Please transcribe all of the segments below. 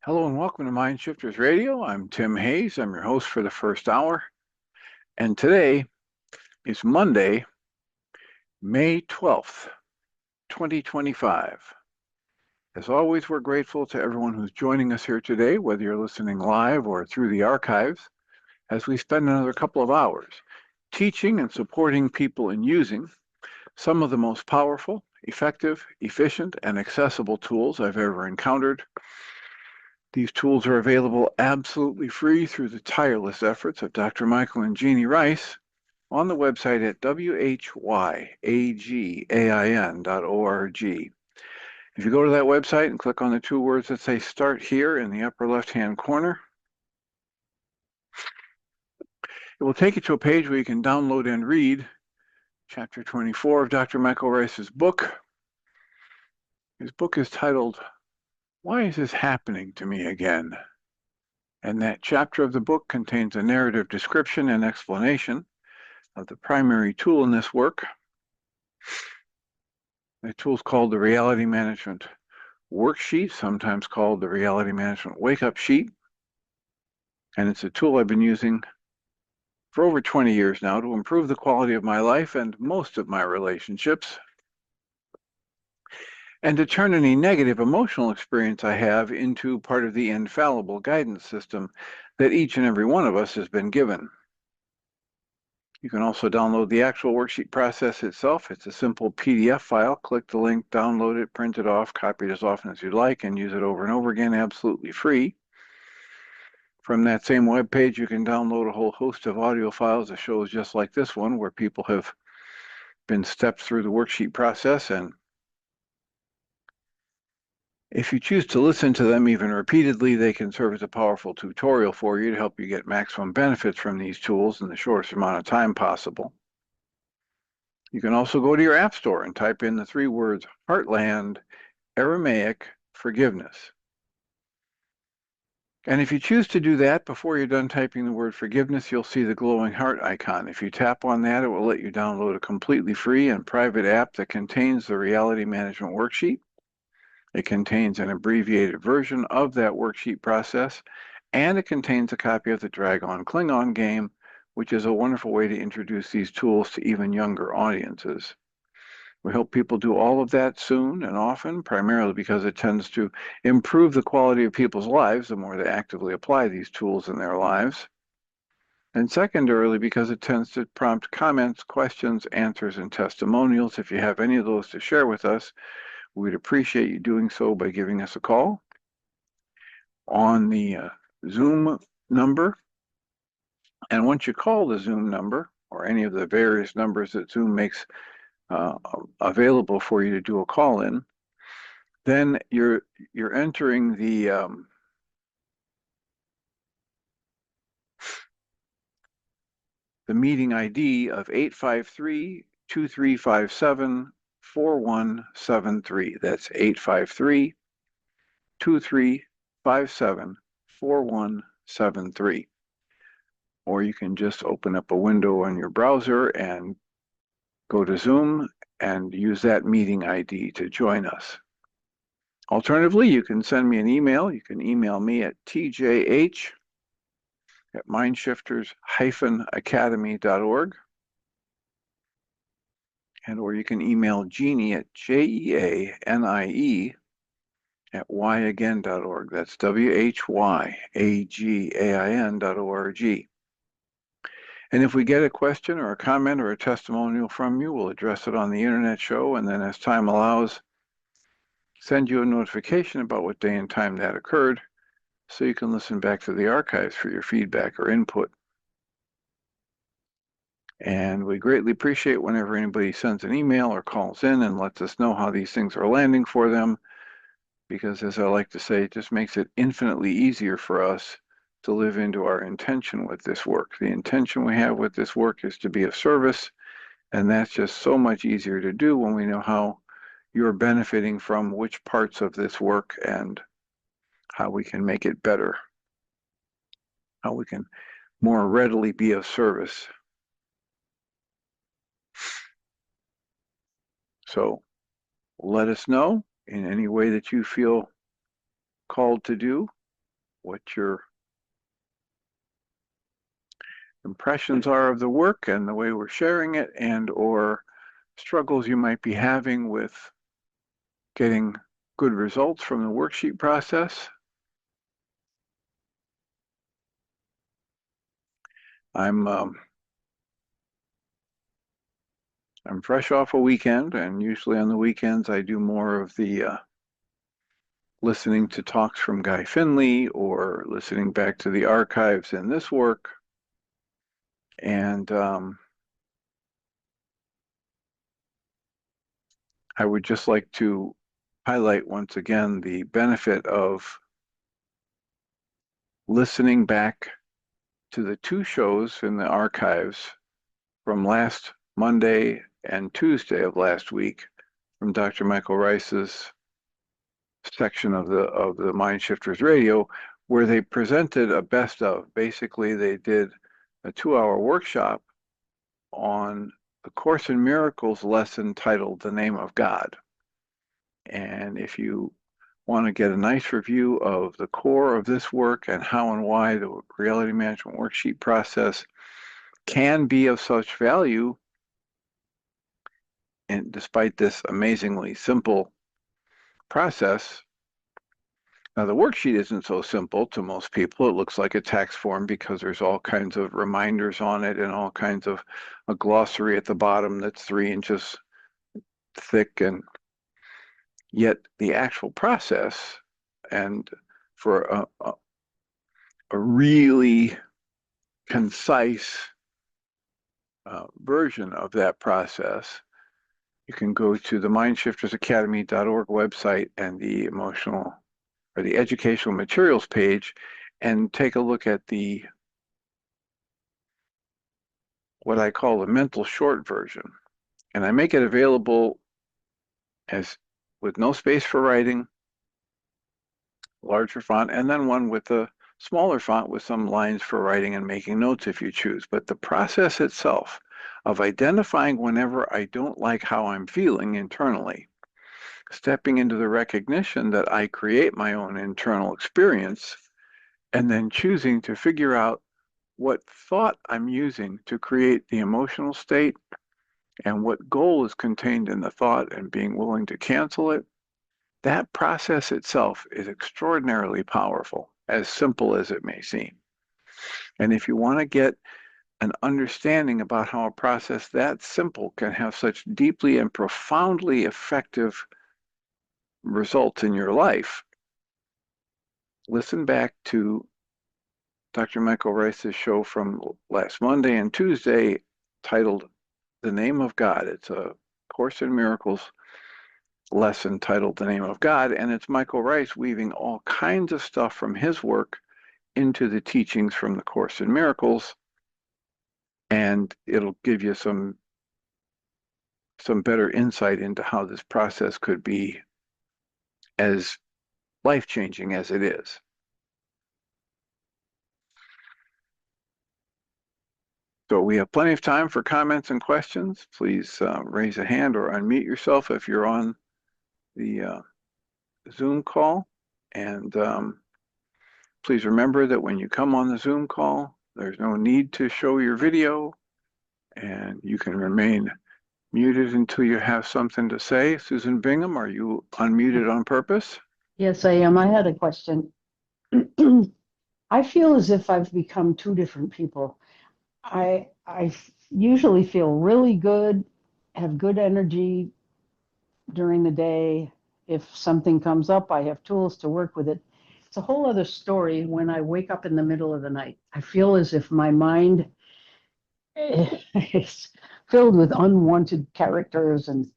Hello and welcome to Mind Shifters Radio. I'm Tim Hayes. I'm your host for the first hour. And today is Monday, May 12th, 2025. As always, we're grateful to everyone who's joining us here today, whether you're listening live or through the archives, as we spend another couple of hours teaching and supporting people in using some of the most powerful, effective, efficient, and accessible tools I've ever encountered. These tools are available absolutely free through the tireless efforts of Dr. Michael and Jeannie Ryce on the website at whyagain.org. If you go to that website and click on the two words that say Start Here in the upper left-hand corner, it will take you to a page where you can download and read Chapter 24 of Dr. Michael Ryce's book. His book is titled, Why Is This Happening to Me Again? And that chapter of the book contains a narrative description and explanation of the primary tool in this work. The tool is called the Reality Management Worksheet, sometimes called the Reality Management Wake-Up Sheet. And it's a tool I've been using for over 20 years now to improve the quality of my life and most of my relationships, and to turn any negative emotional experience I have into part of the infallible guidance system that each and every one of us has been given. You can also download the actual worksheet process itself. It's a simple PDF file. Click the link, download it, print it off, copy it as often as you'd like, and use it over and over again absolutely free. From that same web page, you can download a whole host of audio files of shows just like this one, where people have been stepped through the worksheet process. And if you choose to listen to them even repeatedly, they can serve as a powerful tutorial for you to help you get maximum benefits from these tools in the shortest amount of time possible. You can also go to your app store and type in the three words Heartland Aramaic Forgiveness. And if you choose to do that, before you're done typing the word forgiveness, you'll see the glowing heart icon. If you tap on that, it will let you download a completely free and private app that contains the Reality Management Worksheet. It contains an abbreviated version of that worksheet process, and it contains a copy of the Dragon Klingon game, which is a wonderful way to introduce these tools to even younger audiences. We hope people do all of that soon and often, primarily because it tends to improve the quality of people's lives the more they actively apply these tools in their lives. And secondarily, because it tends to prompt comments, questions, answers, and testimonials. If you have any of those to share with us, we'd appreciate you doing so by giving us a call on the Zoom number. And once you call the Zoom number, or any of the various numbers that Zoom makes available for you to do a call in, then you're entering the meeting ID of 853-2357-4173. That's 853-2357-4173. Or you can just open up a window on your browser and go to Zoom and use that meeting ID to join us. Alternatively, you can send me an email. You can email me at tjh@mindshifters-academy.org. Or you can email Jeannie at jeanie@whyagain.org. That's whyagain.org. And if we get a question or a comment or a testimonial from you, we'll address it on the internet show, and then as time allows, send you a notification about what day and time that occurred, so you can listen back to the archives for your feedback or input. And we greatly appreciate whenever anybody sends an email or calls in and lets us know how these things are landing for them, because as I like to say, it just makes it infinitely easier for us to live into our intention with this work. The intention we have with this work is to be of service, and that's just so much easier to do when we know how you're benefiting from which parts of this work and how we can make it better, how we can more readily be of service. So let us know in any way that you feel called to do. what your impressions are of the work and the way we're sharing it, and or struggles you might be having with getting good results from the worksheet process. I'm fresh off a weekend, and usually on the weekends I do more of the listening to talks from Guy Finley or listening back to the archives in this work. And I would just like to highlight once again the benefit of listening back to the two shows in the archives from last Monday and Tuesday of last week from Dr. Michael Ryce's section of the Mind Shifters Radio, where they presented a best of. Basically, they did a 2-hour workshop on the Course in Miracles lesson titled The Name of God. And if you want to get a nice review of the core of this work and how and why the reality management worksheet process can be of such value, and despite this amazingly simple process. Now, the worksheet isn't so simple to most people. It looks like a tax form because there's all kinds of reminders on it and all kinds of a glossary at the bottom that's 3 inches thick. And yet the actual process, and for a really concise version of that process, you can go to the mindshiftersacademy.org website and the emotional or the educational materials page and take a look at the what I call the mental short version. And I make it available as with no space for writing, larger font, and then one with a smaller font with some lines for writing and making notes if you choose. But the process itself of identifying whenever I don't like how I'm feeling internally, stepping into the recognition that I create my own internal experience, and then choosing to figure out what thought I'm using to create the emotional state and what goal is contained in the thought and being willing to cancel it. That process itself is extraordinarily powerful, as simple as it may seem. And if you want to get an understanding about how a process that simple can have such deeply and profoundly effective results in your life, listen back to Dr. Michael Ryce's show from last Monday and Tuesday titled The Name of God. It's a Course in Miracles lesson titled The Name of God, and it's Michael Ryce weaving all kinds of stuff from his work into the teachings from the Course in Miracles, and it'll give you some better insight into how this process could be as life-changing as it is. So we have plenty of time for comments and questions. Please raise a hand or unmute yourself if you're on the Zoom call. And please remember that when you come on the Zoom call, there's no need to show your video, and you can remain muted until you have something to say. Susan Bingham, are you unmuted on purpose? Yes, I am. I had a question. I feel as if I've become two different people. I usually feel really good, have good energy during the day. If something comes up, I have tools to work with it. It's a whole other story when I wake up in the middle of the night. I feel as if my mind is filled with unwanted characters, and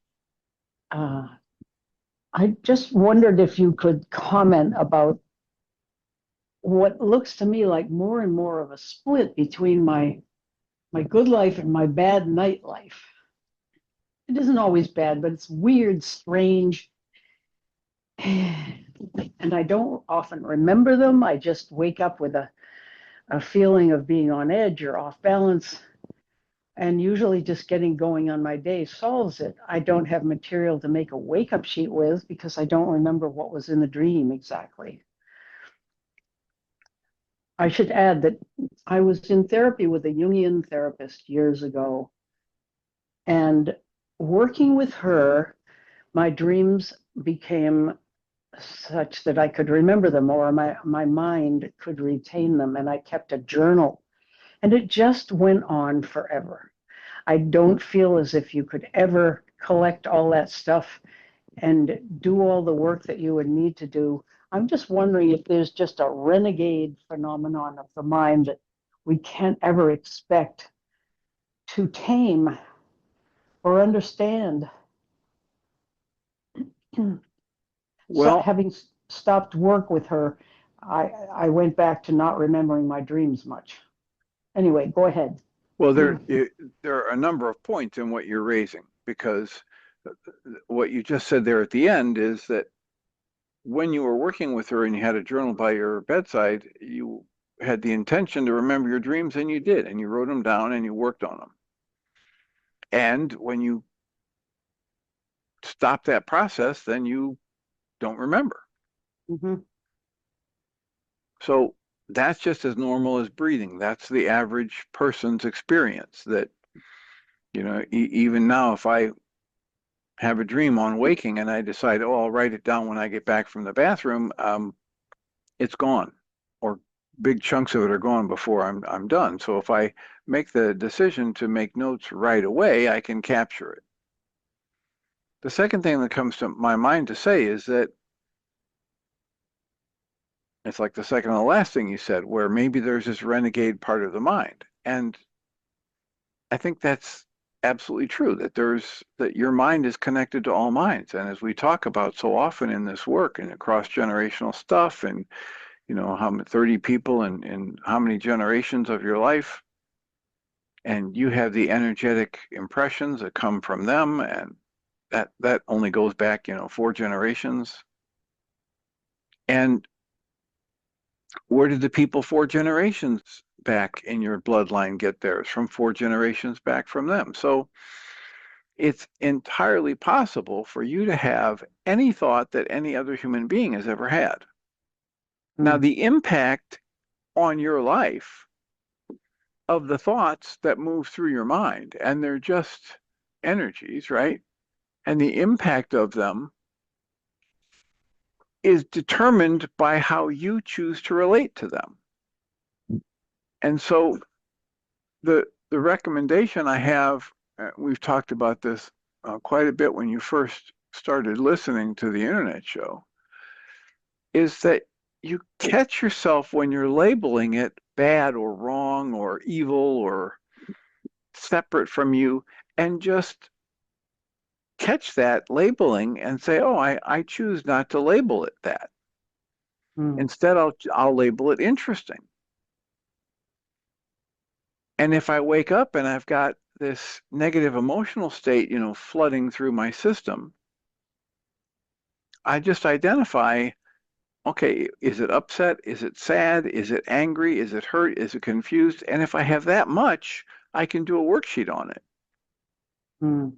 I just wondered if you could comment about what looks to me like more and more of a split between my good life and my bad night life. It isn't always bad, but it's weird, strange, and I don't often remember them. I just wake up with a feeling of being on edge or off balance, and usually just getting going on my day solves it. I don't have material to make a wake up sheet with because I don't remember what was in the dream exactly. I should add that I was in therapy with a Jungian therapist years ago, and working with her, my dreams became such that I could remember them, or my mind could retain them, and I kept a journal. And it just went on forever. I don't feel as if you could ever collect all that stuff and do all the work that you would need to do. I'm just wondering if there's just a renegade phenomenon of the mind that we can't ever expect to tame or understand. So Well, having stopped work with her, I went back to not remembering my dreams much. Anyway, go ahead. well, there are a number of points in what you're raising because what you just said there at the end is that when you were working with her and you had a journal by your bedside, you had the intention to remember your dreams and you did, and you wrote them down and you worked on them. And when you stop that process, then you don't remember. Mm-hmm. So that's just as normal as breathing. That's the average person's experience. That, even now, if I have a dream on waking and I decide, oh, I'll write it down when I get back from the bathroom, it's gone, or big chunks of it are gone before I'm done. So if I make the decision to make notes right away, I can capture it. The second thing that comes to my mind to say is that it's like the second and the last thing you said, where maybe there's this renegade part of the mind. And I think that's absolutely true, that your mind is connected to all minds. And as we talk about so often in this work and across generational stuff and how 30 people and how many generations of your life, and you have the energetic impressions that come from them, and that only goes back 4 generations. And where did the people 4 generations back in your bloodline get theirs? From 4 generations back from them. So it's entirely possible for you to have any thought that any other human being has ever had. Now, Mm. the impact on your life of the thoughts that move through your mind, and they're just energies, right? And the impact of them is determined by how you choose to relate to them. And so the recommendation I have, we've talked about this quite a bit when you first started listening to the internet show, is that you catch yourself when you're labeling it bad or wrong or evil or separate from you, and just catch that labeling and say, oh, I choose not to label it that. Mm. Instead, I'll label it interesting. And if I wake up and I've got this negative emotional state, flooding through my system, I just identify, okay, is it upset? Is it sad? Is it angry? Is it hurt? Is it confused? And if I have that much, I can do a worksheet on it. Mm.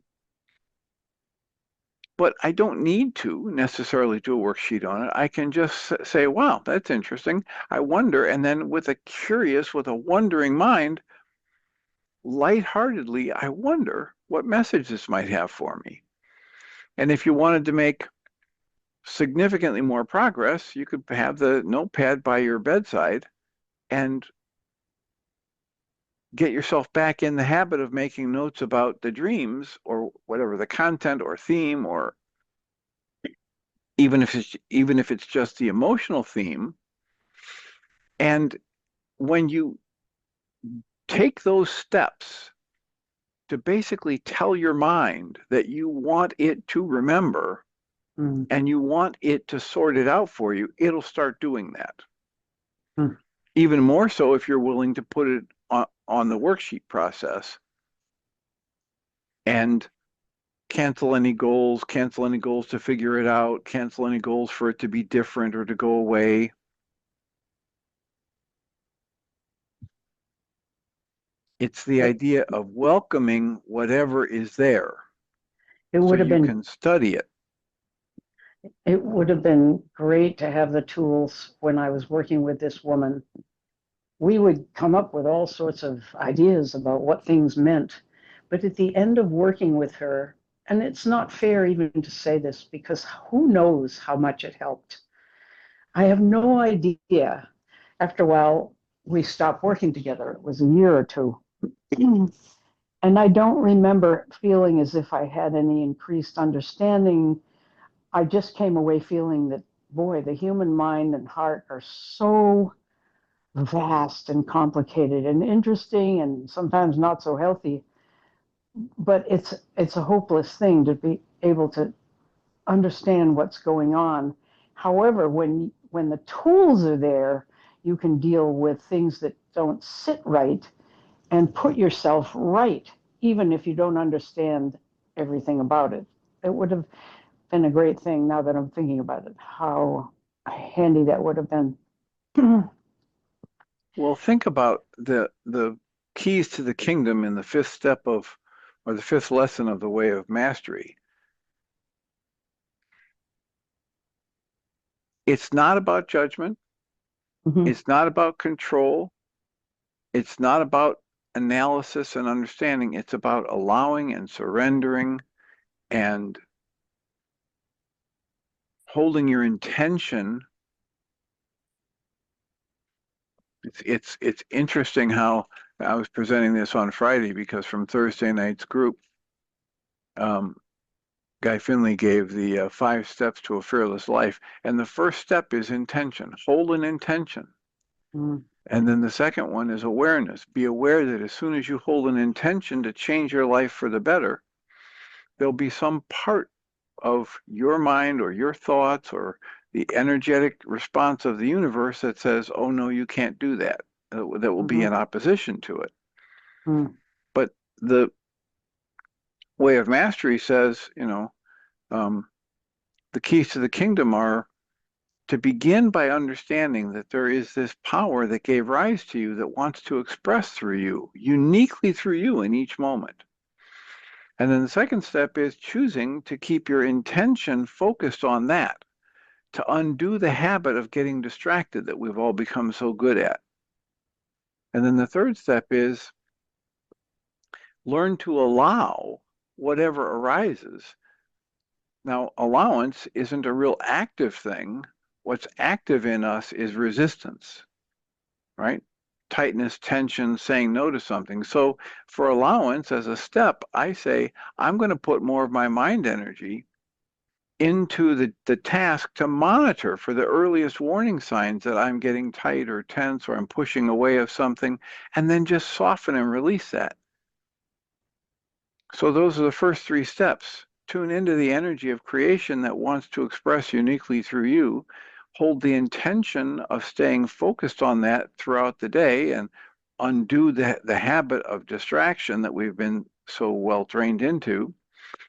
But I don't need to necessarily do a worksheet on it. I can just say, wow, that's interesting. I wonder. And then with a wondering mind, lightheartedly, I wonder what message this might have for me. And if you wanted to make significantly more progress, you could have the notepad by your bedside and get yourself back in the habit of making notes about the dreams or whatever the content or theme, or even if it's just the emotional theme. And when you take those steps to basically tell your mind that you want it to remember Mm. and you want it to sort it out for you, it'll start doing that. Mm. Even more so if you're willing to put it on the worksheet process and cancel any goals to figure it out, cancel any goals for it to be different or to go away. It's the It, idea of welcoming whatever is there it so would have you been can study it. it would have been great to have the tools when I was working with this woman we would come up with all sorts of ideas about what things meant. But at the end of working with her, and it's not fair even to say this because who knows how much it helped. I have no idea. After a while, we stopped working together. It was a year or two. And I don't remember feeling as if I had any increased understanding. I just came away feeling that, boy, the human mind and heart are so vast and complicated and interesting and sometimes not so healthy. But it's a hopeless thing to be able to understand what's going on. However, when the tools are there, you can deal with things that don't sit right and put yourself right, even if you don't understand everything about it. It would have been a great thing now that I'm thinking about it, how handy that would have been. Well, think about the keys to the kingdom in the fifth step of, or the fifth lesson of the way of mastery. It's not about judgment. Mhm. It's not about control. It's not about analysis and understanding. It's about allowing and surrendering and holding your intention. It's interesting how I was presenting this on Friday because from Thursday night's group, um, Guy Finley gave the 5 steps to a fearless life, and the first step is intention. Hold an intention. Mm. And then the second one is awareness. Be aware that as soon as you hold an intention to change your life for the better, there'll be some part of your mind or your thoughts or the energetic response of the universe that says, oh, no, you can't do that. That will be Mhm. in opposition to it. Mm. But the way of mastery says, um, the keys to the kingdom are to begin by understanding that there is this power that gave rise to you that wants to express through you, uniquely through you in each moment. And then the second step is choosing to keep your intention focused on that, to undo the habit of getting distracted that we've all become so good at. And then the third step is learn to allow whatever arises. Now, allowance isn't a real active thing. What's active in us is resistance, right? Tightness, tension, saying no to something. So, for allowance as a step, I say, I'm going to put more of my mind energy into the task to monitor for the earliest warning signs that I'm getting tight or tense or I'm pushing away of something, and then just soften and release that. So those are the first 3 steps. Tune into the energy of creation that wants to express uniquely through you. Hold the intention of staying focused on that throughout the day and undo the habit of distraction that we've been so well trained into.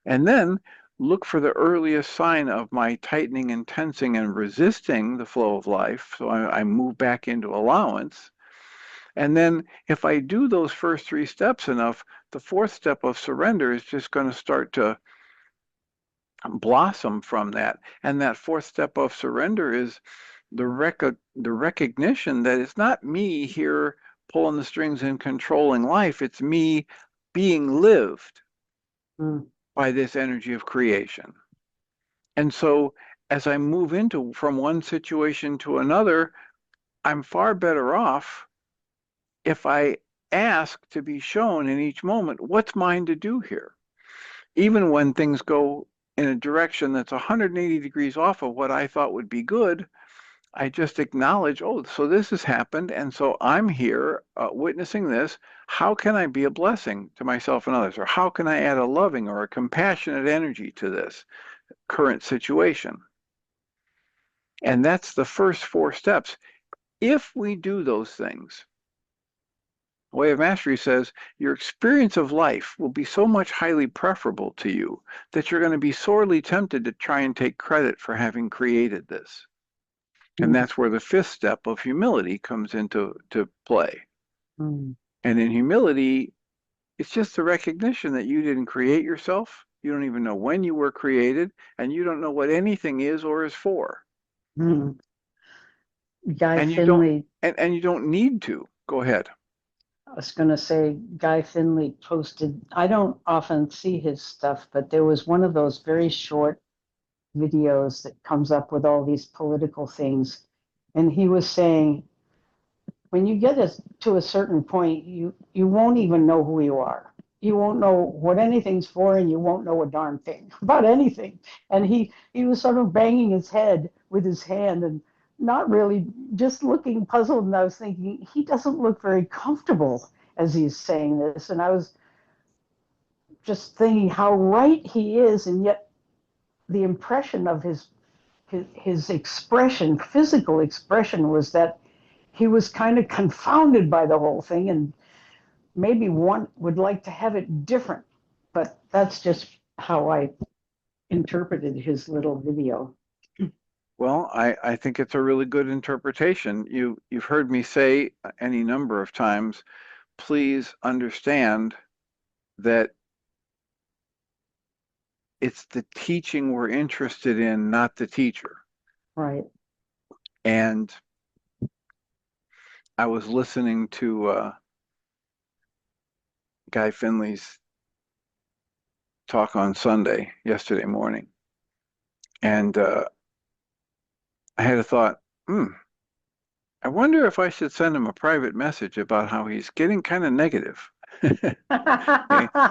And then look for the earliest sign of my tightening and tensing and resisting the flow of life. So I move back into allowance. And then if I do those first 3 steps enough, the fourth step of surrender is just going to start to blossom from that. And that fourth step of surrender is the recognition that it's not me here pulling the strings and controlling life. It's me being lived Mm. by this energy of creation. And so as I move into from one situation to another, I'm far better off if I ask to be shown in each moment what's mine to do here. Even when things go in a direction that's 180 degrees off of what I thought would be good, I just acknowledge, oh, so this has happened. And so I'm here witnessing this. How can I be a blessing to myself and others? Or how can I add a loving or a compassionate energy to this current situation? And that's the first 4 steps. If we do those things, Way of Mastery says your experience of life will be so much highly preferable to you that you're going to be sorely tempted to try and take credit for having created this. And Mm. that's where the fifth step of humility comes into play. Mm. And in humility, it's just the recognition that you didn't create yourself. You don't even know when you were created, and you don't know what anything is or is for. Mm. Guy And you don't Finley. and you don't need to. Go ahead. I was going to say Guy Finley posted, I don't often see his stuff, but there was one of those very short videos that comes up with all these political things. And he was saying, when you get to a certain point, you won't even know who you are. You won't know what anything's for, and you won't know a darn thing about anything. And he was sort of banging his head with his hand and not really, just looking puzzled. And I was thinking, he doesn't look very comfortable as he's saying this. And I was just thinking how right he is, and yet the impression of his expression, physical expression, was that he was kind of confounded by the whole thing, and maybe one would like to have it different. But that's just how I interpreted his little video. Well, I think it's a really good interpretation. You've heard me say any number of times, please understand that it's the teaching we're interested in, not the teacher. Right. And I was listening to Guy Finley's talk on Sunday, yesterday morning, and I had a thought, I wonder if I should send him a private message about how he's getting kind of negative,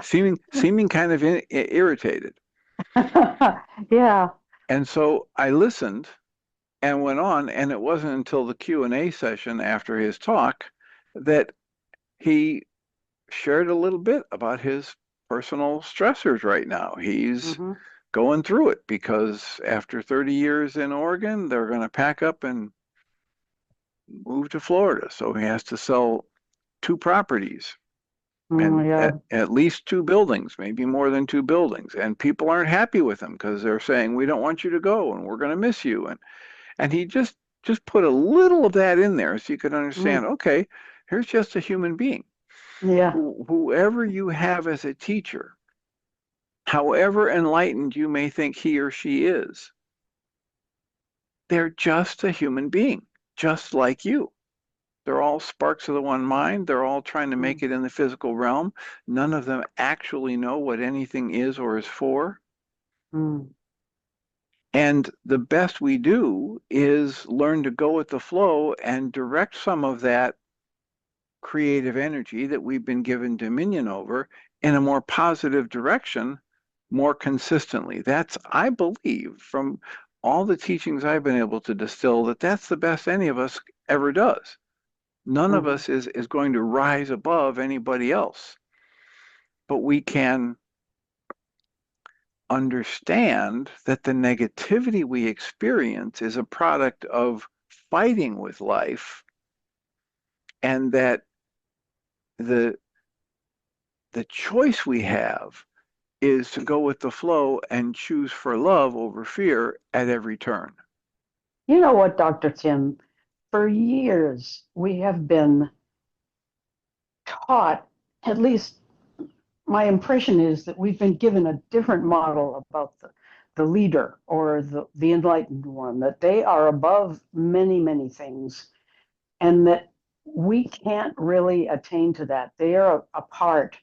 seeming kind of irritated. Yeah. And so I listened and went on, and it wasn't until the Q&A session after his talk that he shared a little bit about his personal stressors right now. He's Mm-hmm. going through it because after 30 years in Oregon, they're going to pack up and move to Florida. So he has to sell two properties Oh, and yeah. at least two buildings, maybe more than two buildings. And people aren't happy with him because they're saying, we don't want you to go and we're going to miss you. And he just put a little of that in there so you could understand, Mm. okay, here's just a human being. Yeah. Whoever you have as a teacher, however enlightened you may think he or she is, they're just a human being, just like you. They're all sparks of the one mind. They're all trying to Mm. make it in the physical realm. None of them actually know what anything is or is for. Mm. And the best we do is learn to go with the flow and direct some of that creative energy that we've been given dominion over in a more positive direction more consistently. That's, I believe, from all the teachings I've been able to distill, that that's the best any of us ever does. None of Mm. us is going to rise above anybody else, but we can understand that the negativity we experience is a product of fighting with life, and that the the choice we have is to go with the flow and choose for love over fear at every turn. You know what, Dr. Tim? For years, we have been taught, at least my impression is that we've been given a different model about the leader or the enlightened one, that they are above many, many things, and that we can't really attain to that. They are apart.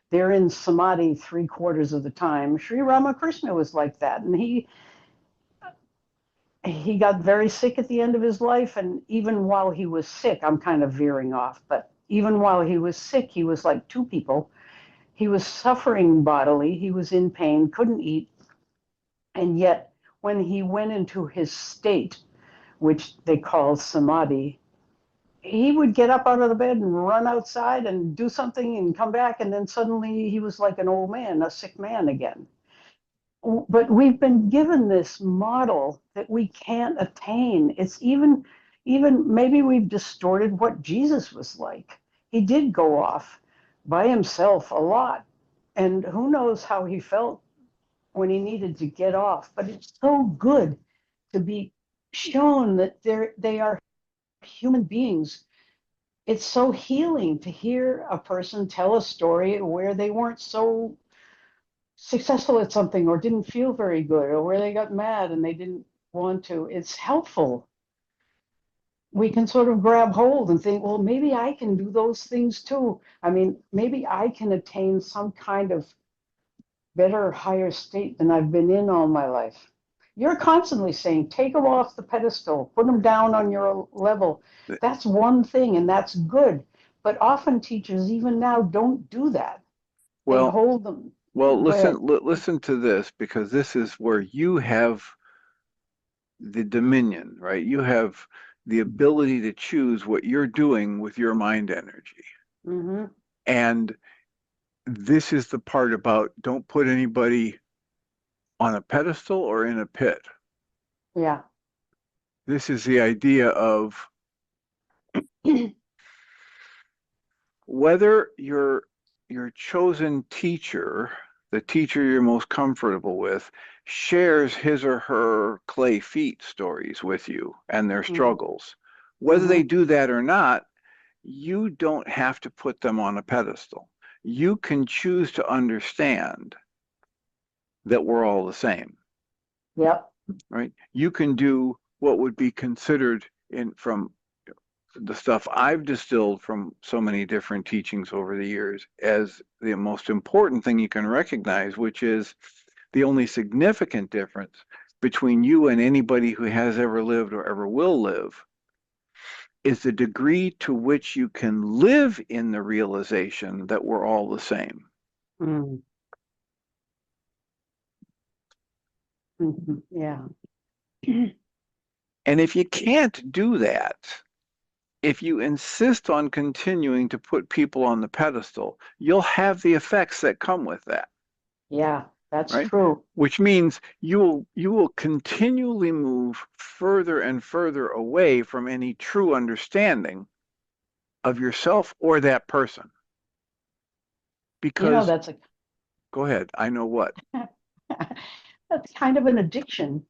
They're in samadhi 3/4 of the time. Sri Ramakrishna was like that, and he got very sick at the end of his life. And even while he was sick, I'm kind of veering off, but even while he was sick, he was like two people. He was suffering bodily, he was in pain, couldn't eat, and yet when he went into his state, which they call samadhi, he would get up out of the bed and run outside and do something and come back, and then suddenly he was like an old man, a sick man again. But we've been given this model that we can't attain. It's even maybe we've distorted what Jesus was like. He did go off by himself a lot, and who knows how he felt when he needed to get off. But it's so good to be shown that they are human beings. It's so healing to hear a person tell a story where they weren't so successful at something or didn't feel very good or where they got mad and they didn't want to. It's helpful. we can sort of grab hold and think, well, maybe I can do those things too. I mean, maybe I can attain some kind of better, higher state than I've been in all my life. You're constantly saying, take them off the pedestal, put them down on your level. That's one thing, and that's good. But often teachers, even now, don't do that. They Well, hold them. well, Go ahead. listen to this, because this is where you have the dominion, right? You have the ability to choose what you're doing with your mind energy. Mm-hmm. And this is the part about don't put anybody on a pedestal or in a pit. Yeah. This is the idea of whether your chosen teacher, the teacher you're most comfortable with, shares his or her clay feet stories with you and their struggles. Whether Mm-hmm. they do that or not, you don't have to put them on a pedestal. You can choose to understand that we're all the same, Yep. right? You can do what would be considered in from the stuff I've distilled from so many different teachings over the years as the most important thing you can recognize, which is the only significant difference between you and anybody who has ever lived or ever will live is the degree to which you can live in the realization that we're all the same. Mm-hmm. Mm-hmm. Yeah. And if you can't do that, if you insist on continuing to put people on the pedestal, you'll have the effects that come with that, Yeah, that's right? true. Which means you will continually move further and further away from any true understanding of yourself or that person. You know, Because, that's a go ahead, I know what. that's kind of an addiction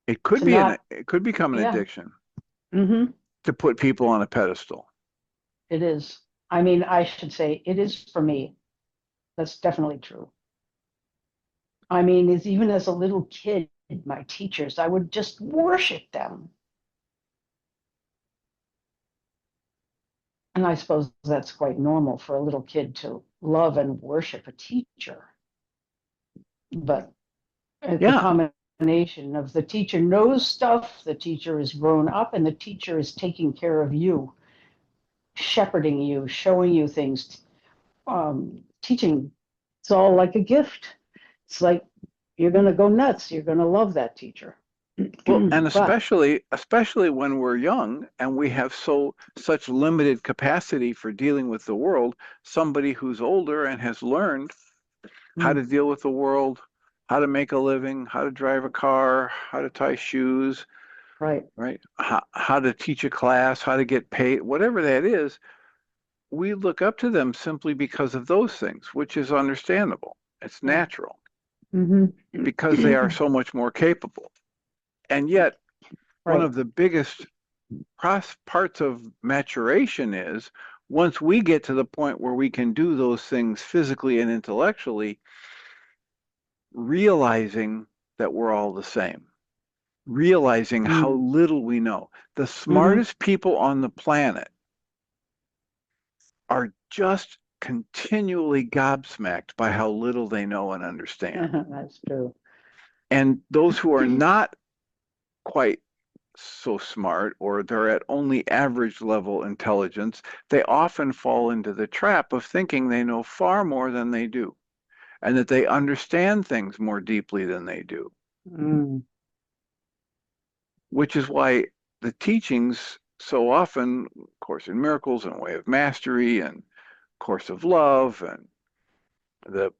to not, It could become an yeah. addiction Mm-hmm. to put people on a pedestal. It is. I mean, I should say it is for me. That's definitely true. I mean, even as a little kid, my teachers, I would just worship them. And I suppose that's quite normal for a little kid to love and worship a teacher. But it's the Yeah. combination of the teacher knows stuff, the teacher is grown up, and the teacher is taking care of you, shepherding you, showing you things, teaching. It's all like a gift. It's like you're going to go nuts. You're going to love that teacher. Well, and But especially when we're young and we have such limited capacity for dealing with the world, somebody who's older and has learned how to deal with the world, how to make a living, how to drive a car, how to tie shoes, right. right? How to teach a class, how to get paid, whatever that is, we look up to them simply because of those things, which is understandable. It's Yeah. natural because they are Mm-hmm. so much more capable. And yet, one Right. of the biggest parts of maturation is once we get to the point where we can do those things physically and intellectually, realizing that we're all the same, realizing how Mm. little we know. The Mm-hmm. smartest people on the planet are just continually gobsmacked by how little they know and understand. That's true. And those who are not quite so smart or they're at only average level intelligence, they often fall into the trap of thinking they know far more than they do and that they understand things more deeply than they do, Mm. which is why the teachings so often, Course in Miracles and Way of Mastery and Course of Love and the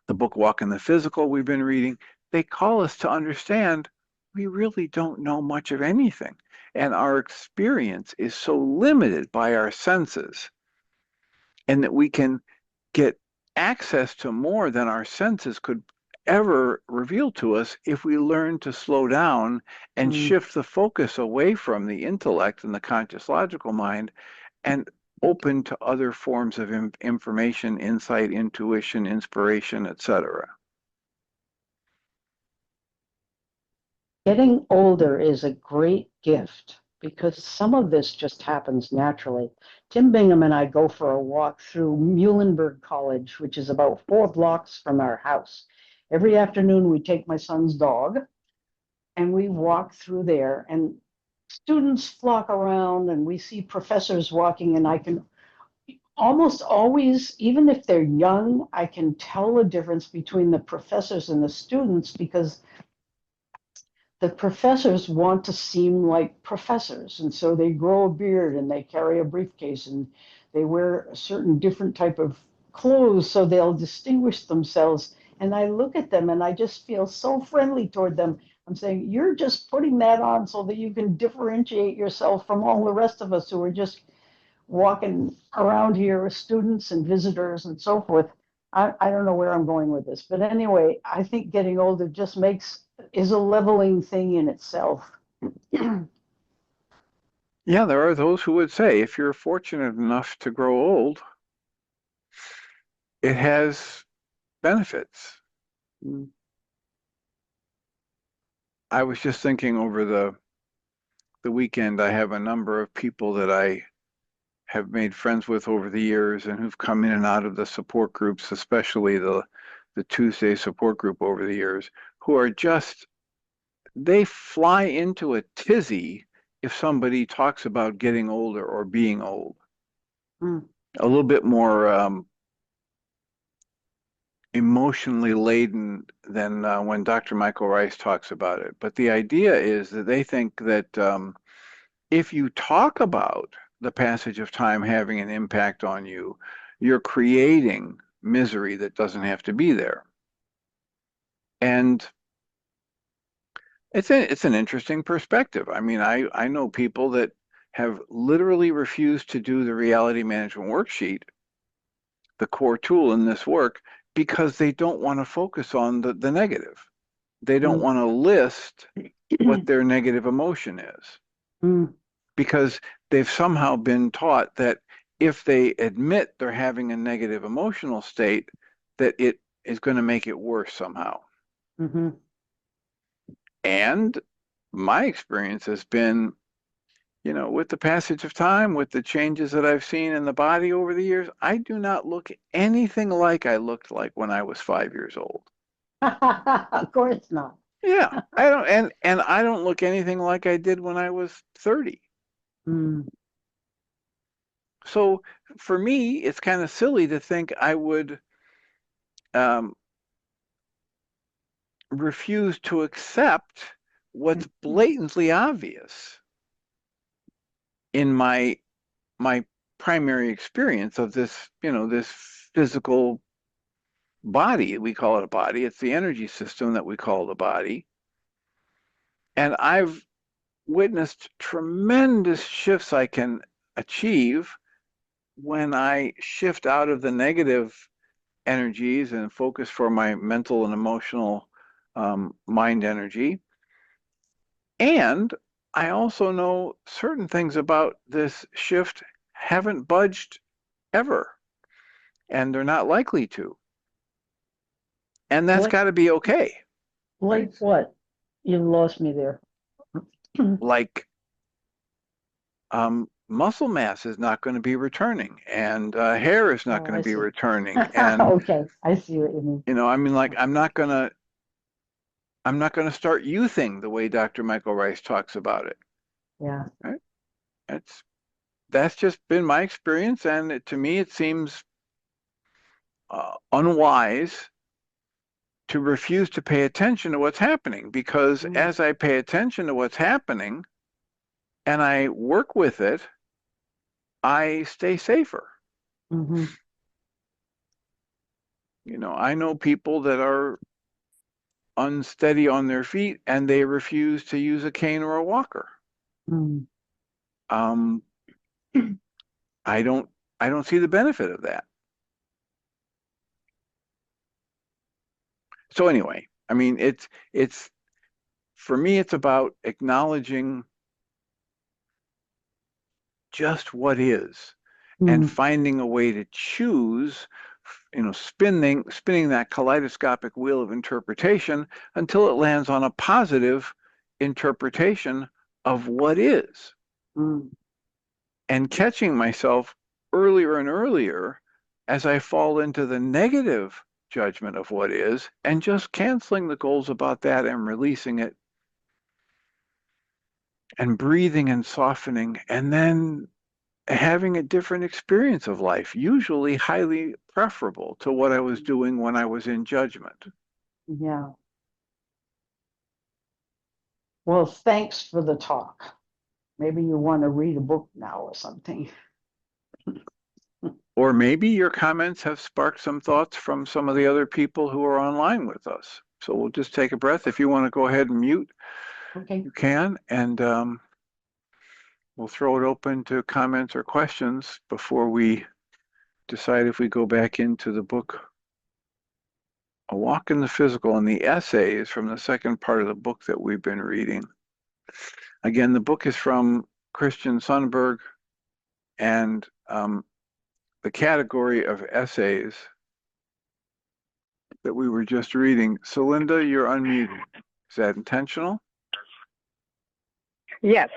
the book Walk in the Physical we've been reading, they call us to understand we really don't know much of anything. And our experience is so limited by our senses, and that we can get access to more than our senses could ever reveal to us if we learn to slow down and Mm. shift the focus away from the intellect and the conscious logical mind and open to other forms of information, insight, intuition, inspiration, etc. Getting older is a great gift because some of this just happens naturally. Tim Bingham and I go for a walk through Muhlenberg College, which is about 4 blocks from our house. Every afternoon, we take my son's dog and we walk through there, and students flock around, and we see professors walking, and I can almost always, even if they're young, I can tell the difference between the professors and the students because the professors want to seem like professors, and so they grow a beard and they carry a briefcase and they wear a certain different type of clothes so they'll distinguish themselves. And I look at them and I just feel so friendly toward them. I'm saying, you're just putting that on so that you can differentiate yourself from all the rest of us who are just walking around here with students and visitors and so forth. I don't know where I'm going with this, but anyway, I think getting older just is a leveling thing in itself. Yeah, there are those who would say if you're fortunate enough to grow old, it has benefits. I was just thinking over the weekend, I have a number of people that I have made friends with over the years and who've come in and out of the support groups, especially the Tuesday support group over the years, who are just they fly into a tizzy if somebody talks about getting older or being old. Mm. A little bit more emotionally laden than when Dr. Michael Ryce talks about it. But the idea is that they think that if you talk about the passage of time having an impact on you, you're creating misery that doesn't have to be there. And it's an interesting perspective. I mean, I know people that have literally refused to do the reality management worksheet, the core tool in this work, because they don't want to focus on the negative. They don't Mm. want to list what their negative emotion is Mm. because they've somehow been taught that if they admit they're having a negative emotional state, that it is going to make it worse somehow. Mm-hmm. And my experience has been, with the passage of time, with the changes that I've seen in the body over the years, I do not look anything like I looked like when I was 5 years old. Of course not. Yeah, I don't, and I don't look anything like I did when I was 30. Mm. So for me, it's kind of silly to think I would um, refuse to accept what's blatantly obvious in my primary experience of this physical body. We call it a body. It's the energy system that we call the body. And I've witnessed tremendous shifts I can achieve when I shift out of the negative energies and focus for my mental and emotional mind energy. And I also know certain things about this shift haven't budged ever, and they're not likely to. And that's Like, got to be okay, right? like what? You lost me there. Like muscle mass is not going to be returning, and hair is not Oh, going to I be see. returning, and Okay, I see what you mean. I mean, like I'm not gonna start youthing the way Dr. Michael Rice talks about it. Yeah. Right? It's that's just been my experience, and to me, it seems unwise to refuse to pay attention to what's happening because Mm. as I pay attention to what's happening and I work with it, I stay safer. Mm-hmm. I know people that are unsteady on their feet and they refuse to use a cane or a walker. Mm. Um, I don't I don't see the benefit of that. So anyway, I mean it's for me it's about acknowledging just what is and Mm. finding a way to choose, spinning that kaleidoscopic wheel of interpretation until it lands on a positive interpretation of what is, Mm. and catching myself earlier and earlier as I fall into the negative judgment of what is, and just canceling the goals about that and releasing it and breathing and softening, and then having a different experience of life, usually highly preferable to what I was doing when I was in judgment. Yeah. Well, thanks for the talk. Maybe you want to read a book now or something. Or maybe your comments have sparked some thoughts from some of the other people who are online with us. So we'll just take a breath. If you want to go ahead and mute, Okay. you can, and we'll throw it open to comments or questions before we decide if we go back into the book, A Walk in the Physical, and the essays from the second part of the book that we've been reading. Again, the book is from Christian Sundberg, and the category of essays that we were just reading. So, Linda, you're unmuted. Is that intentional? Yes,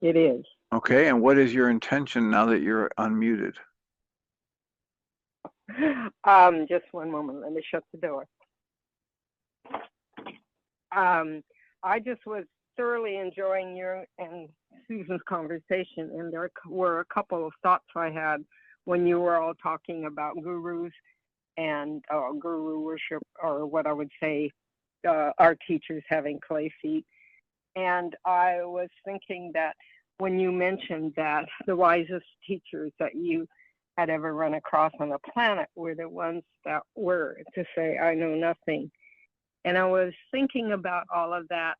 it is. Okay, and what is your intention now that you're unmuted? Just one moment. Let me shut the door. I just was thoroughly enjoying your and Susan's conversation, and there were a couple of thoughts I had when you were all talking about gurus and guru worship, or what I would say, our teachers having clay feet. And I was thinking that when you mentioned that the wisest teachers that you had ever run across on the planet were the ones that were to say, I know nothing. And I was thinking about all of that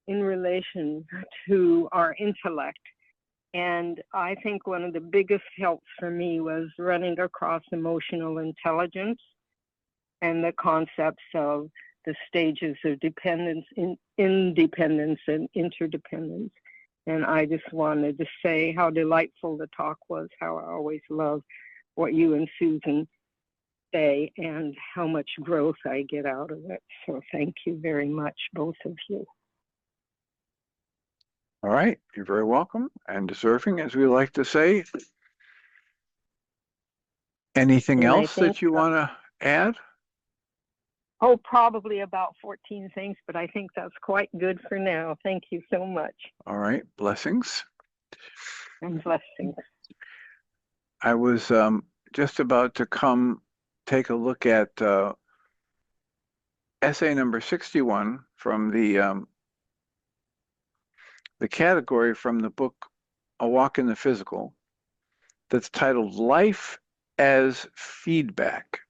in relation to our intellect. And I think one of the biggest helps for me was running across emotional intelligence and the concepts of the stages of dependence, independence, and interdependence. And I just wanted to say how delightful the talk was, how I always love what you and Susan say, and how much growth I get out of it. So thank you very much, both of you. All right, you're very welcome and deserving, as we like to say. Anything And I else think, that you want to add? oh, probably about 14 things, but I think that's quite good for now. Thank you so much. All right, blessings. And blessings. I was just about to come take a look at essay number 61 from the category from the book A Walk in the Physical, that's titled Life as Feedback.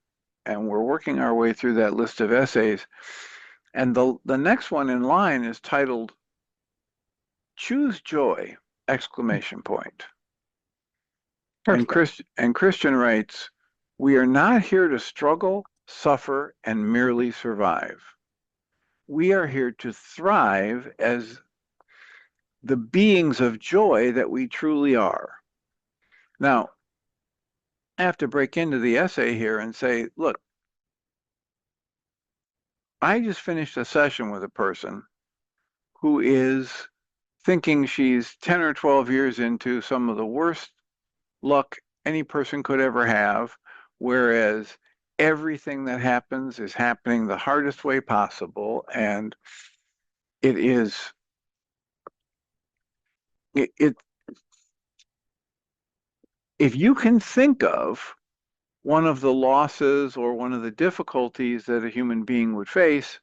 And we're working our way through that list of essays. And the next one in line is titled Choose Joy! Exclamation point. And Christian writes, we are not here to struggle, suffer, and merely survive. We are here to thrive as the beings of joy that we truly are. Now, I have to break into the essay here and say, look, I just finished a session with a person who is thinking she's 10 or 12 years into some of the worst luck any person could ever have, whereas everything that happens is happening the hardest way possible, and it is it if you can think of one of the losses or one of the difficulties that a human being would face,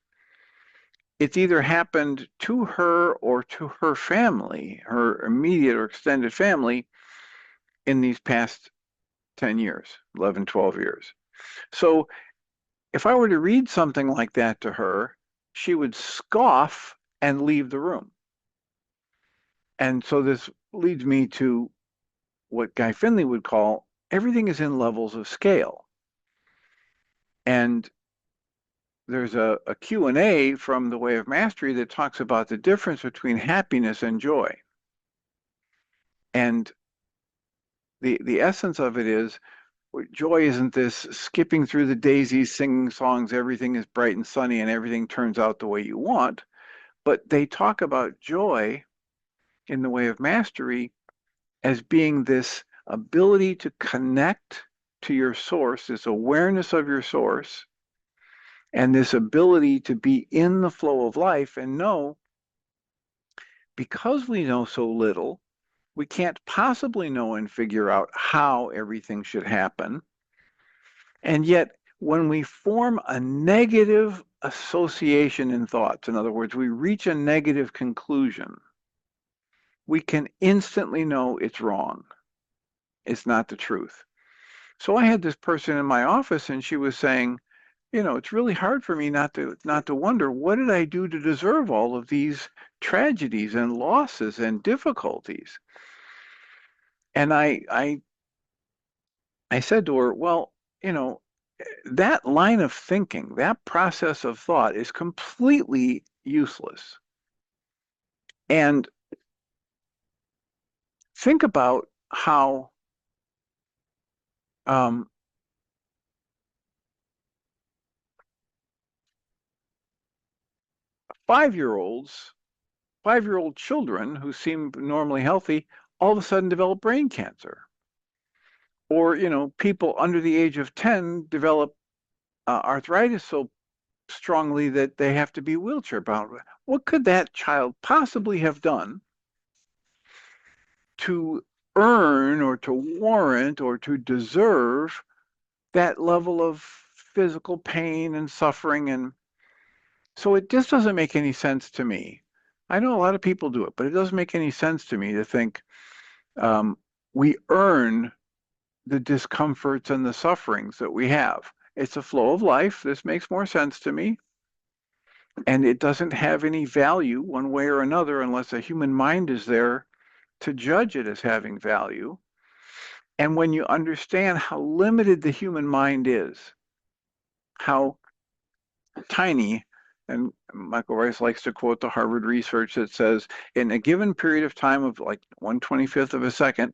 it's either happened to her or to her family, her immediate or extended family, in these past 10 years, 11, 12 years. So if I were to read something like that to her, she would scoff and leave the room. And so this leads me to what Guy Finley would call everything is in levels of scale. And there's a Q&A from The Way of Mastery that talks about the difference between happiness and joy. And the essence of it is Joy isn't this skipping through the daisies, singing songs, everything is bright and sunny and everything turns out the way you want. But they talk about joy in the way of mastery as being this ability to connect to your source, this awareness of your source, and this ability to be in the flow of life and know, because we know so little, we can't possibly know and figure out how everything should happen. And yet, when we form a negative association in thoughts, in other words, we reach a negative conclusion, we can instantly know it's wrong. It's not the truth. So I had this person in my office and she was saying, it's really hard for me not to wonder, what did I do to deserve all of these tragedies and losses and difficulties? And I said to her, well, that line of thinking, that process of thought is completely useless. And think about how um, 5-year-olds, 5-year-old children who seem normally healthy, all of a sudden develop brain cancer. Or, people under the age of 10 develop arthritis so strongly that they have to be wheelchair bound. What could that child possibly have done to earn or to warrant or to deserve that level of physical pain and suffering? And so it just doesn't make any sense to me. I know a lot of people do it, but it doesn't make any sense to me to think we earn the discomforts and the sufferings that we have. It's a flow of life. This makes more sense to me. And it doesn't have any value one way or another unless a human mind is there to judge it as having value. And when you understand how limited the human mind is, how tiny, and Michael Ryce likes to quote the Harvard research that says, in a given period of time of like 1/25th of a second,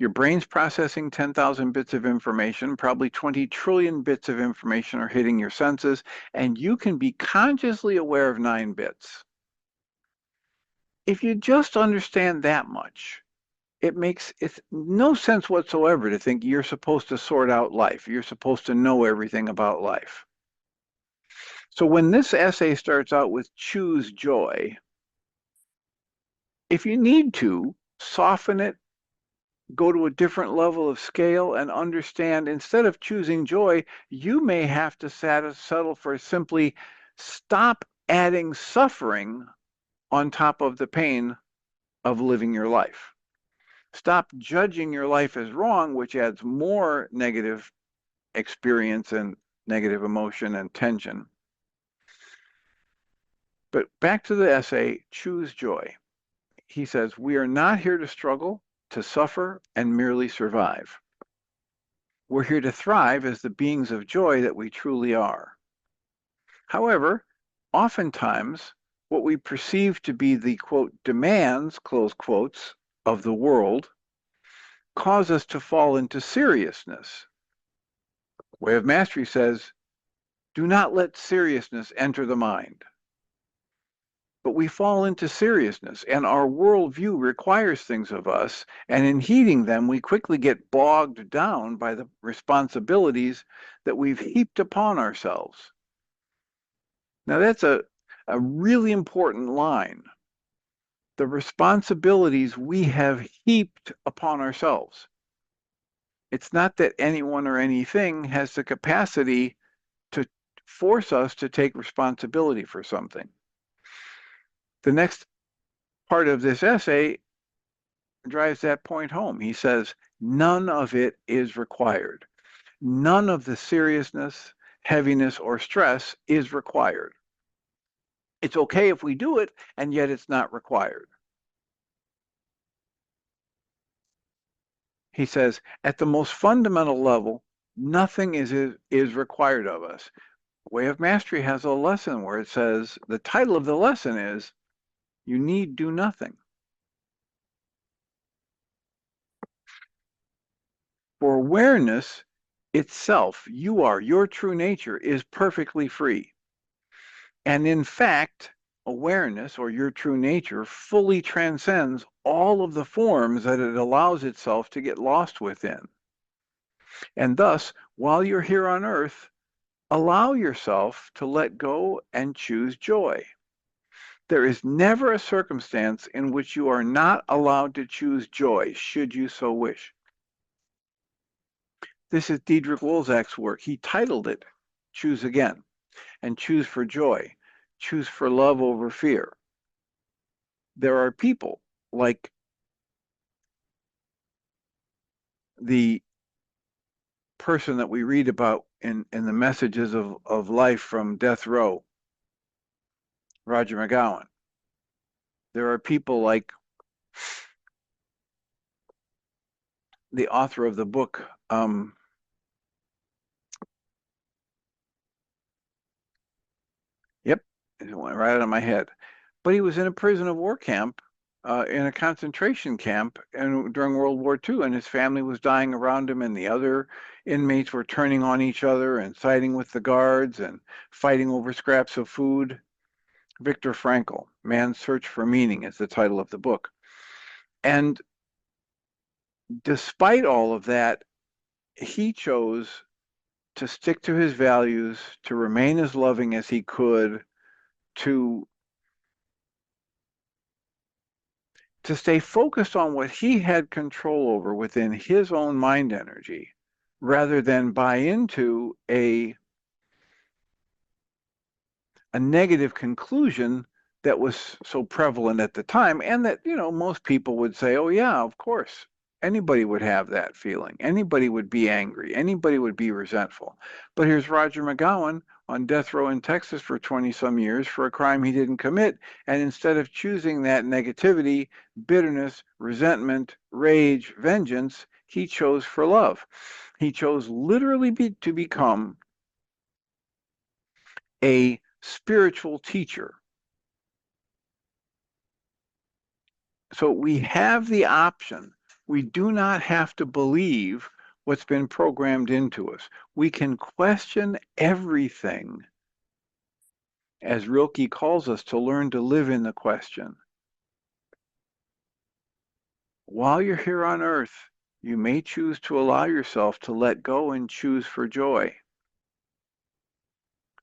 your brain's processing 10,000 bits of information, probably 20 trillion bits of information are hitting your senses, and you can be consciously aware of 9 bits. If you just understand that much, it makes no sense whatsoever to think you're supposed to sort out life. You're supposed to know everything about life. So when this essay starts out with choose joy, if you need to, soften it, go to a different level of scale and understand, instead of choosing joy, you may have to settle for simply stop adding suffering on top of the pain of living your life. Stop judging your life as wrong, which adds more negative experience and negative emotion and tension. But back to the essay, choose joy. He says, we are not here to struggle, to suffer, and merely survive. We're here to thrive as the beings of joy that we truly are. However, oftentimes, what we perceive to be the, quote, demands, close quotes, of the world cause us to fall into seriousness. Way of Mastery says, do not let seriousness enter the mind. But we fall into seriousness, and our worldview requires things of us, and in heeding them, we quickly get bogged down by the responsibilities that we've heaped upon ourselves. Now, that's a really important line. The responsibilities we have heaped upon ourselves. It's not that anyone or anything has the capacity to force us to take responsibility for something. The next part of this essay drives that point home. He says, none of it is required. None of the seriousness, heaviness, or stress is required. It's okay if we do it, and yet it's not required. He says, at the most fundamental level, nothing is required of us. Way of Mastery has a lesson where it says, the title of the lesson is, you need do nothing. For awareness, itself, your true nature is perfectly free. And in fact, awareness or your true nature fully transcends all of the forms that it allows itself to get lost within. And thus, while you're here on earth, allow yourself to let go and choose joy. There is never a circumstance in which you are not allowed to choose joy, should you so wish. This is Diedrich Wolzak's work. He titled it Choose Again, and choose for joy, choose for love over fear. There are people like the person that we read about in the messages of life from death row, Roger McGowan. There are people like the author of the book, yep, it went right out of my head. But he was in a prison of war camp, in a concentration camp, and during World War II, and his family was dying around him, and the other inmates were turning on each other and siding with the guards and fighting over scraps of food. Viktor Frankl, Man's Search for Meaning is the title of the book. And despite all of that, he chose to stick to his values, to remain as loving as he could, to stay focused on what he had control over within his own mind energy, rather than buy into a negative conclusion that was so prevalent at the time, and that, most people would say, oh yeah, of course, anybody would have that feeling, anybody would be angry, anybody would be resentful. But here's Roger McGowan on death row in Texas for 20 some years for a crime he didn't commit, and instead of choosing that negativity, bitterness, resentment, rage, vengeance, he chose for love. He chose literally to become a spiritual teacher. So we have the option. We do not have to believe what's been programmed into us. We can question everything, as Rilke calls us, to learn to live in the question. While you're here on earth, you may choose to allow yourself to let go and choose for joy.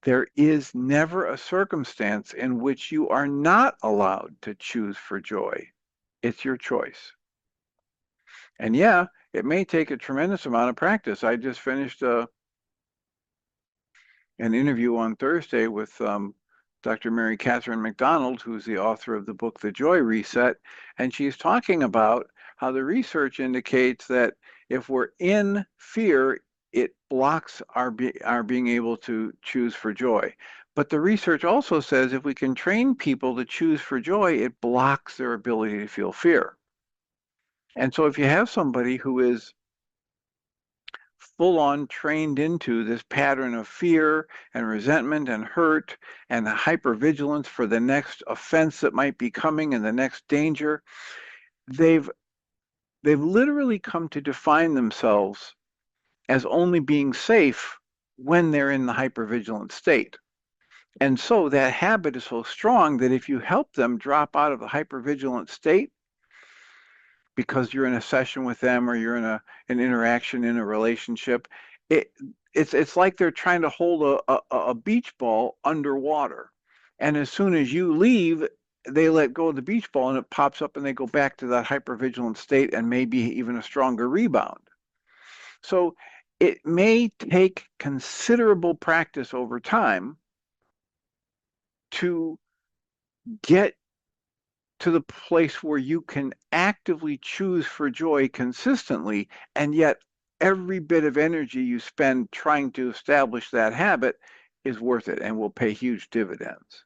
There is never a circumstance in which you are not allowed to choose for joy. It's your choice. And yeah, it may take a tremendous amount of practice. I just finished an interview on Thursday with Dr. Mary Catherine McDonald, who's the author of the book, The Joy Reset, and she's talking about how the research indicates that if we're in fear, it blocks our being able to choose for joy. But the research also says if we can train people to choose for joy, it blocks their ability to feel fear. And so if you have somebody who is full on trained into this pattern of fear and resentment and hurt and hypervigilance for the next offense that might be coming and the next danger, they've literally come to define themselves as only being safe when they're in the hypervigilant state. And so that habit is so strong that if you help them drop out of the hypervigilant state, because you're in a session with them or you're in an interaction in a relationship, it's like they're trying to hold a beach ball underwater. And as soon as you leave, they let go of the beach ball and it pops up and they go back to that hypervigilant state and maybe even a stronger rebound. So it may take considerable practice over time to get to the place where you can actively choose for joy consistently, and yet every bit of energy you spend trying to establish that habit is worth it and will pay huge dividends.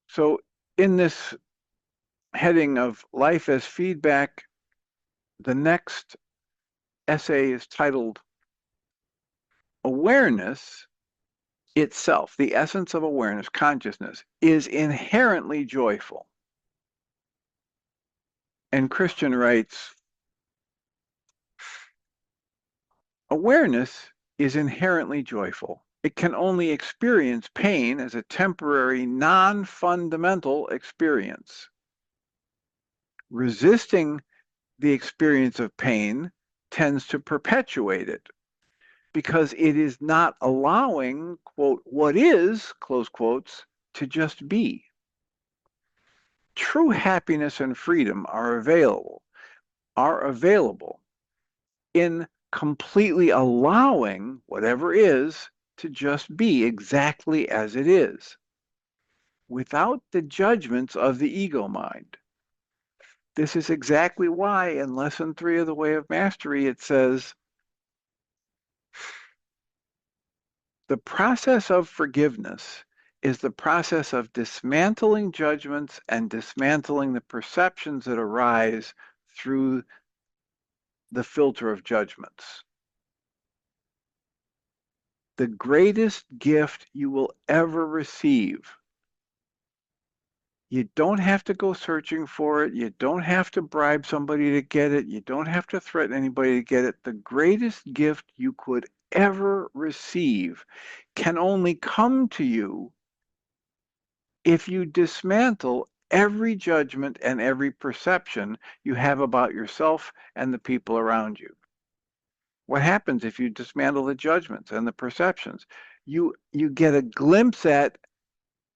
So in this heading of life as feedback, the next essay is titled Awareness itself, the essence of awareness, consciousness, is inherently joyful. And Christian writes, Awareness is inherently joyful. It can only experience pain as a temporary, non-fundamental experience. Resisting the experience of pain tends to perpetuate it because it is not allowing, quote, what is, close quotes, to just be. True happiness and freedom are available in completely allowing whatever is to just be exactly as it is, without the judgments of the ego mind. This is exactly why in lesson 3 of the Way of Mastery it says, the process of forgiveness is the process of dismantling judgments and dismantling the perceptions that arise through the filter of judgments. The greatest gift you will ever receive. You don't have to go searching for it. You don't have to bribe somebody to get it. You don't have to threaten anybody to get it. The greatest gift you could ever receive can only come to you if you dismantle every judgment and every perception you have about yourself and the people around you. What happens if you dismantle the judgments and the perceptions? You get a glimpse at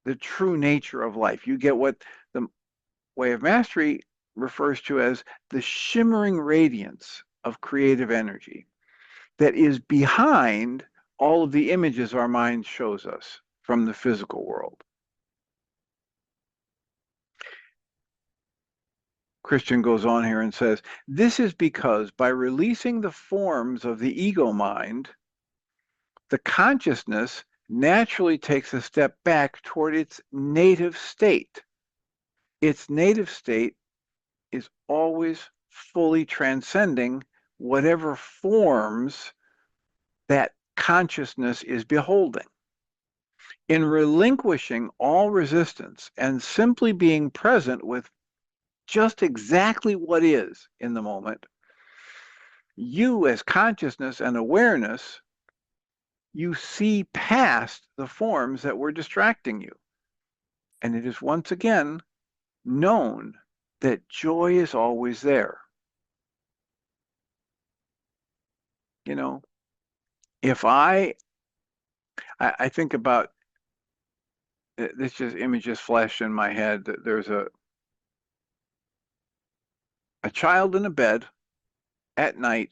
the true nature of life. You get what the Way of Mastery refers to as the shimmering radiance of creative energy that is behind all of the images our mind shows us from the physical world. Christian goes on here and says, this is because by releasing the forms of the ego mind, the consciousness naturally takes a step back toward its native state. Its native state is always fully transcending whatever forms that consciousness is beholding. In relinquishing all resistance and simply being present with just exactly what is in the moment, you as consciousness and awareness, you see past the forms that were distracting you. And it is once again known that joy is always there. You know, if I think about this, just image just flashed in my head that there's a child in a bed at night,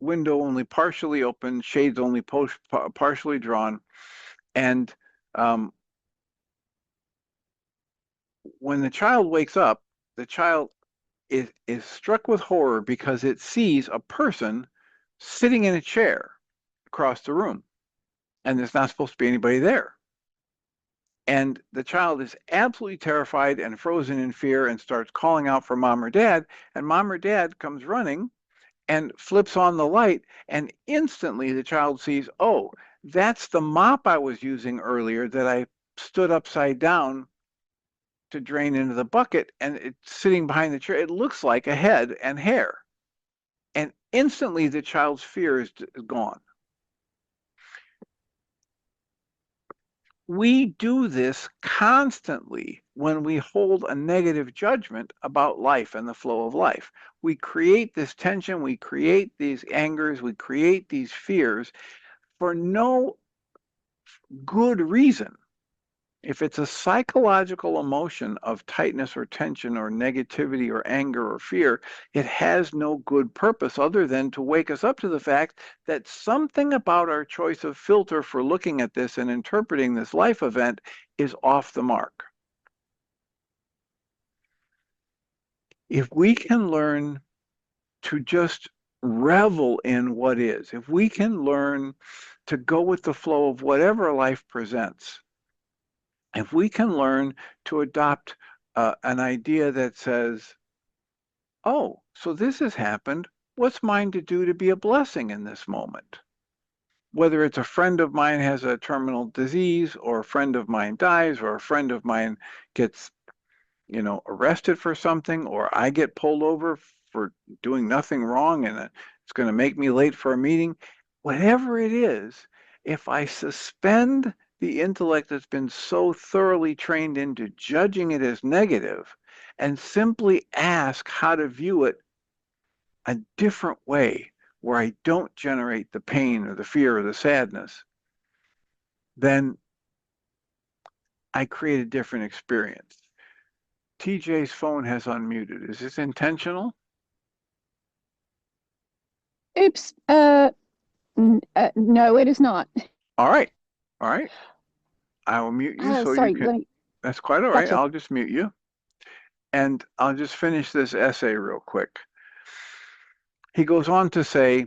window only partially open, shades only partially drawn, and when the child wakes up, the child is struck with horror because it sees a person sitting in a chair across the room, and there's not supposed to be anybody there. And the child is absolutely terrified and frozen in fear and starts calling out for mom or dad, and mom or dad comes running and flips on the light, and instantly the child sees, oh, that's the mop I was using earlier that I stood upside down to drain into the bucket, and it's sitting behind the chair. It looks like a head and hair. And instantly the child's fear is gone. We do this constantly when we hold a negative judgment about life and the flow of life. We create this tension, we create these angers, we create these fears for no good reason. If it's a psychological emotion of tightness or tension or negativity or anger or fear, it has no good purpose other than to wake us up to the fact that something about our choice of filter for looking at this and interpreting this life event is off the mark. If we can learn to just revel in what is, if we can learn to go with the flow of whatever life presents, if we can learn to adopt an idea that says, oh, so this has happened, what's mine to do to be a blessing in this moment? Whether it's a friend of mine has a terminal disease, or a friend of mine dies, or a friend of mine gets, arrested for something, or I get pulled over for doing nothing wrong and It's going to make me late for a meeting. Whatever it is, if I suspend the intellect that's been so thoroughly trained into judging it as negative and simply ask how to view it a different way where I don't generate the pain or the fear or the sadness, then I create a different experience. TJ's phone has unmuted. Is this intentional? Oops. No, it is not. All right. All right. I will mute you so you Sorry. can. That's quite all right. Gotcha. I'll just mute you. And I'll just finish this essay real quick. He goes on to say,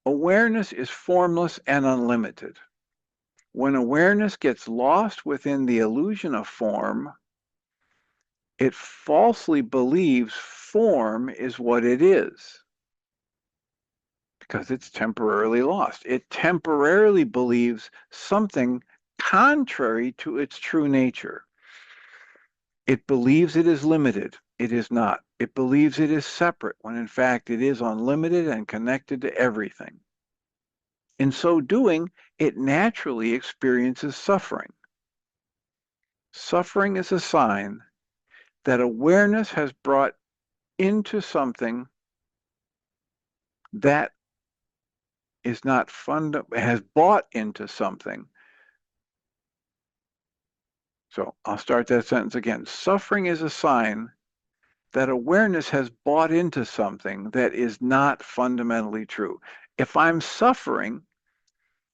awareness is formless and unlimited. When awareness gets lost within the illusion of form, it falsely believes form is what it is because it's temporarily lost. It temporarily believes something contrary to its true nature. It believes it is limited. It is not. It believes it is separate when in fact it is unlimited and connected to everything. In so doing, it naturally experiences suffering. Suffering is a sign that awareness has brought into something that is not has bought into something. So I'll start that sentence again. Suffering is a sign that awareness has bought into something that is not fundamentally true. If I'm suffering,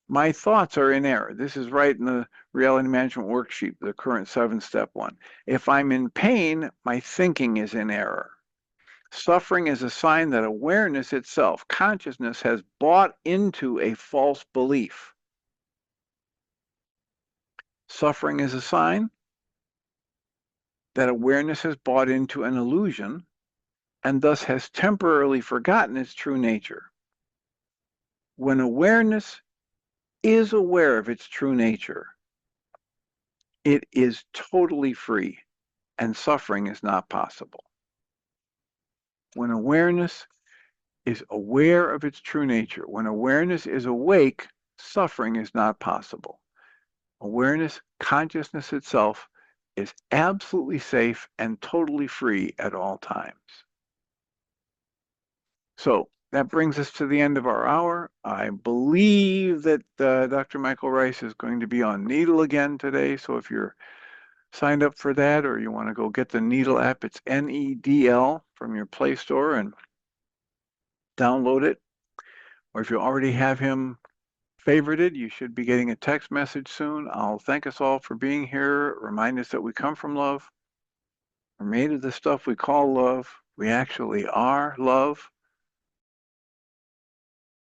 my thoughts are in error. This is right in the reality management worksheet, the current 7-step one. If I'm in pain, my thinking is in error. Suffering is a sign that awareness itself, consciousness, has bought into a false belief. Suffering is a sign that awareness has bought into an illusion and thus has temporarily forgotten its true nature. When awareness is aware of its true nature, it is totally free and suffering is not possible. When awareness is aware of its true nature, when awareness is awake, suffering is not possible. Awareness, consciousness itself, is absolutely safe and totally free at all times. So that brings us to the end of our hour. I believe that Dr. Michael Ryce is going to be on Needle again today. So if you're signed up for that or you want to go get the Needle app, it's NEDL from your Play Store and download it. Or if you already have him favorited, you should be getting a text message soon. I'll thank us all for being here. Remind us that we come from love. We're made of the stuff we call love. We actually are love.